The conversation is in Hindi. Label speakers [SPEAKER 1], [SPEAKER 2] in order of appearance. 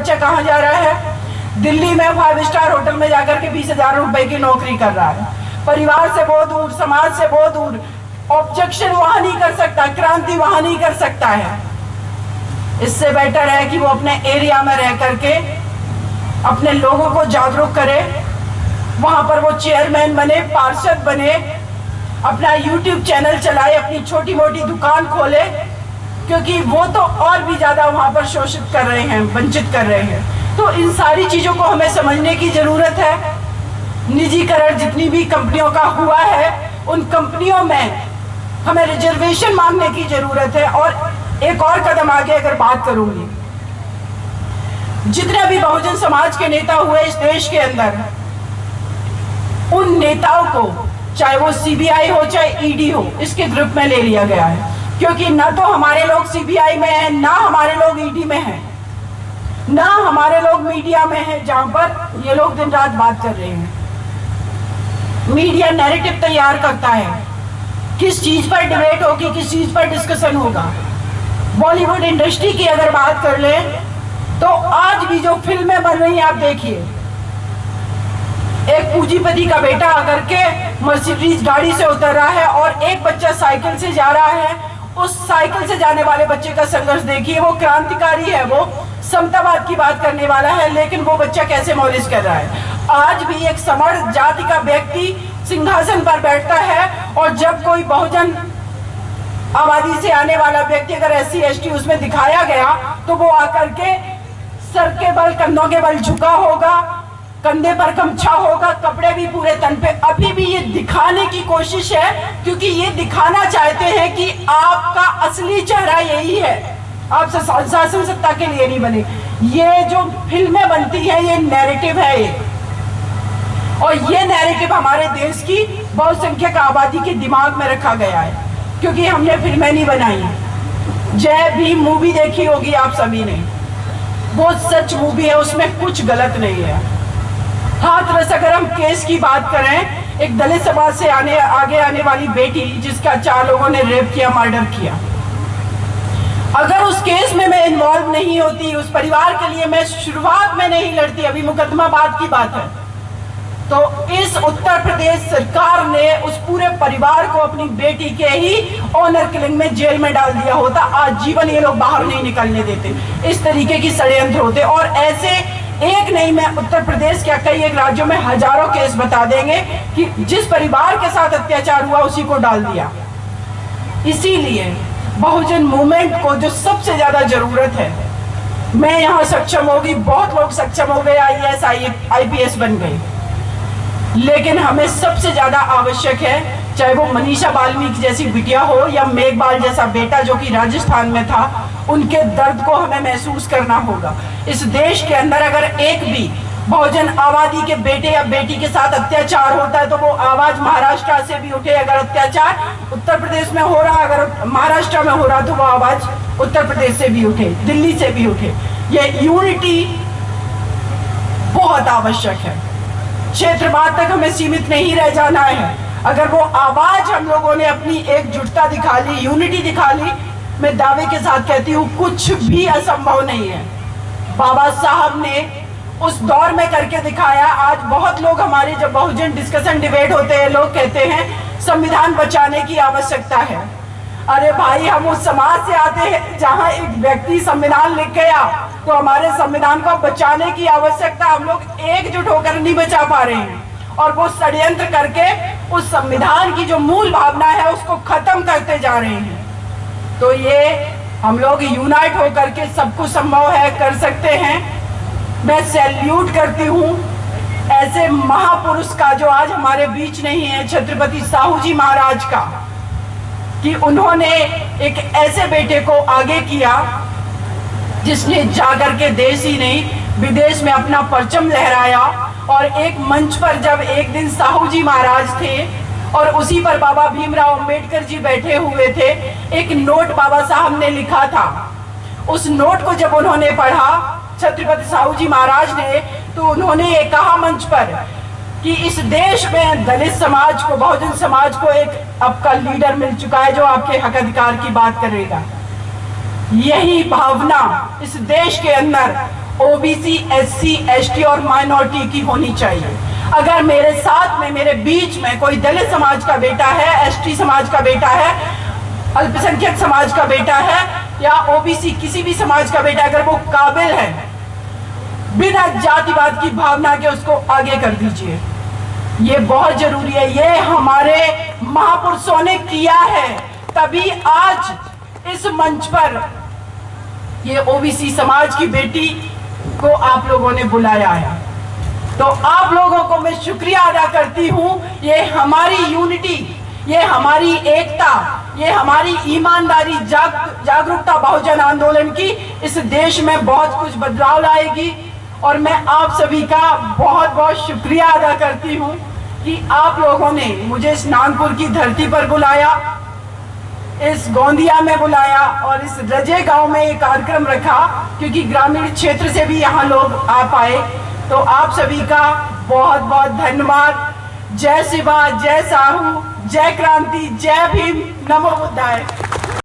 [SPEAKER 1] बच्चा कहाँ जा रहा है? दिल्ली में 5 स्टार होटल में जाकर के 20,000 रुपए की नौकरी कर रहा है। परिवार से बहुत दूर, समाज से बहुत दूर। ऑब्जेक्शन वहां नहीं कर सकता, क्रांति वहां नहीं कर सकता है। इससे बेटर है कि वो अपने एरिया में रह करके अपने लोगों को जागरूक करे, वहां पर वो चेयरमैन बने, पार्षद बने, अपना YouTube चैनल चलाए, अपनी छोटी मोटी दुकान खोले, क्योंकि वो तो और भी ज्यादा वहां पर शोषित कर रहे हैं, वंचित कर रहे हैं। तो इन सारी चीजों को हमें समझने की जरूरत है। निजीकरण जितनी भी कंपनियों का हुआ है, उन कंपनियों में हमें रिजर्वेशन मांगने की जरूरत है। और एक और कदम आगे अगर बात करूंगी, जितने भी बहुजन समाज के नेता हुए इस देश के अंदर, उन नेताओं को चाहे वो CBI हो चाहे ED हो, इसके ग्रुप में ले लिया गया है। क्योंकि ना तो हमारे लोग CBI में हैं, ना हमारे लोग ED में हैं, ना हमारे लोग मीडिया में हैं, जहां पर ये लोग दिन रात बात कर रहे हैं। मीडिया नैरेटिव तैयार करता है, किस चीज पर डिबेट होगी, किस चीज पर डिस्कशन होगा। बॉलीवुड इंडस्ट्री की अगर बात कर ले तो आज भी जो फिल्में बन रही हैं, आप देखिए, एक पूंजीपति का बेटा आकर के मर्सिडीज गाड़ी से उतर रहा है और एक बच्चा साइकिल से जा रहा है। उस साइकिल से जाने वाले बच्चे का संघर्ष देखिए, वो क्रांतिकारी है, वो समतावाद की बात करने वाला है, लेकिन वो बच्चा कैसे मौलिश कर रहा है। आज भी एक समर्थ जाति का व्यक्ति सिंहासन पर बैठता है, और जब कोई बहुजन आबादी से आने वाला व्यक्ति अगर SC ST उसमें दिखाया गया, तो वो आकर के सर के बल, कंधों के बल झुका होगा, कंधे पर गमछा होगा, कपड़े भी पूरे तन पे। अभी भी ये दिखाने की कोशिश है, क्योंकि ये दिखाना चाहते हैं कि आपका असली चेहरा यही है, आप शासन सत्ता के लिए नहीं बने। ये जो फिल्में बनती है, ये नैरेटिव है ये, और ये नैरेटिव हमारे देश की बहुसंख्यक आबादी के दिमाग में रखा गया है, क्योंकि हमने फिल्में नहीं बनाई। जय भीम मूवी देखी होगी आप सभी ने, वो सच मूवी है, उसमें कुछ गलत नहीं है। हाथरस अगर हम केस की बात करें, एक दलित समाज से आगे आने वाली बेटी जिसका 4 लोगों ने रेप किया, मर्डर किया, अगर उस केस में मैं इन्वॉल्व नहीं होती, उस परिवार के लिए मैं शुरुआत में नहीं लड़ती, अभी मुकदमा बाद की बात है, तो इस उत्तर प्रदेश सरकार ने उस पूरे परिवार को अपनी बेटी के ही ऑनर किलिंग में जेल में डाल दिया होता। आजीवन ये लोग बाहर नहीं निकलने देते। इस तरीके की षड्यंत्र होते, और ऐसे एक नहीं, मैं उत्तर प्रदेश के कई एक राज्यों में हजारों केस बता देंगे कि जिस परिवार के साथ अत्याचार हुआ उसी को डाल दिया। इसीलिए बहुजन मूवमेंट को जो सबसे ज्यादा जरूरत है, मैं यहाँ सक्षम होगी, बहुत लोग सक्षम हो गए, IAS IPS बन गए, लेकिन हमें सबसे ज्यादा आवश्यक है, चाहे वो मनीषा वाल्मीकि जैसी बिटिया हो या मेघवाल जैसा बेटा जो कि राजस्थान में था, उनके दर्द को हमें महसूस करना होगा। इस देश के अंदर अगर एक भी बहुजन आबादी के बेटे या बेटी के साथ अत्याचार होता है, तो वो आवाज महाराष्ट्र से भी उठे। अगर अत्याचार उत्तर प्रदेश में हो रहा, अगर महाराष्ट्र में हो रहा, तो वो आवाज उत्तर प्रदेश से भी उठे, दिल्ली से भी उठे। ये यूनिटी बहुत आवश्यक है। क्षेत्रवाद तक हमें सीमित नहीं रह जाना है। अगर वो आवाज हम लोगों ने अपनी एकजुटता दिखा ली, यूनिटी दिखा ली, मैं दावे के साथ कहती हूँ कुछ भी असंभव नहीं है। बाबा साहब ने उस दौर में करके दिखाया। आज बहुत लोग हमारे जब बहुजन डिस्कशन डिबेट होते हैं, लोग कहते हैं संविधान बचाने की आवश्यकता है। अरे भाई, हम उस समाज से आते हैं जहां एक व्यक्ति संविधान लिख गया, तो हमारे संविधान को बचाने की आवश्यकता, हम लोग एकजुट होकर नहीं बचा पा रहे हैं, और वो षड्यंत्र करके उस संविधान की जो मूल भावना है उसको खत्म करते जा रहे हैं। तो ये हम लोग यूनाइट होकर के सब कुछ संभव है, कर सकते हैं। मैं सैल्यूट करती हूँ ऐसे महापुरुष का जो आज हमारे बीच नहीं है, छत्रपति साहू जी महाराज का, कि उन्होंने एक ऐसे बेटे को आगे किया जिसने जाकर के देश ही नहीं विदेश में अपना परचम लहराया। और एक मंच पर जब एक दिन साहू जी महाराज थे और उसी पर बाबा भीमराव अंबेडकर जी बैठे हुए थे, एक नोट बाबा साहब ने लिखा था। उस नोट को जब उन्होंने पढ़ा, छत्रपति साहू जी महाराज ने, तो उन्होंने ये कहा मंच पर कि इस देश में दलित समाज को, बहुजन समाज को एक आपका लीडर मिल चुका है जो आपके हक अधिकार की बात करेगा। यही भावना इस देश के अंदर ओबीसी, एससी, एसटी और माइनॉरिटी की होनी चाहिए। अगर मेरे साथ में, मेरे बीच में कोई दलित समाज का बेटा है, एसटी समाज का बेटा है, अल्पसंख्यक समाज का बेटा है या ओबीसी किसी भी समाज का बेटा, अगर वो काबिल है, बिना जातिवाद की भावना के उसको आगे कर दीजिए। ये बहुत जरूरी है। ये हमारे महापुरुषों ने किया है, तभी आज इस मंच पर ये ओबीसी समाज की बेटी को आप लोगों ने बुलाया है। तो आप लोगों को मैं शुक्रिया अदा करती हूं। ये हमारी यूनिटी, ये हमारी एकता, ये हमारी ईमानदारी, जागरूकता बहुजन आंदोलन की इस देश में बहुत कुछ बदलाव लाएगी। और मैं आप सभी का बहुत बहुत शुक्रिया अदा करती हूं कि आप लोगों ने मुझे इस नागपुर की धरती पर बुलाया, इस गोंदिया में बुलाया और इस रजे गांव में एक कार्यक्रम रखा, क्योंकि ग्रामीण क्षेत्र से भी यहाँ लोग आ पाए। तो आप सभी का बहुत बहुत धन्यवाद। जय शिवा, जय साहू, जय क्रांति, जय भीम, नमो बुद्धाय।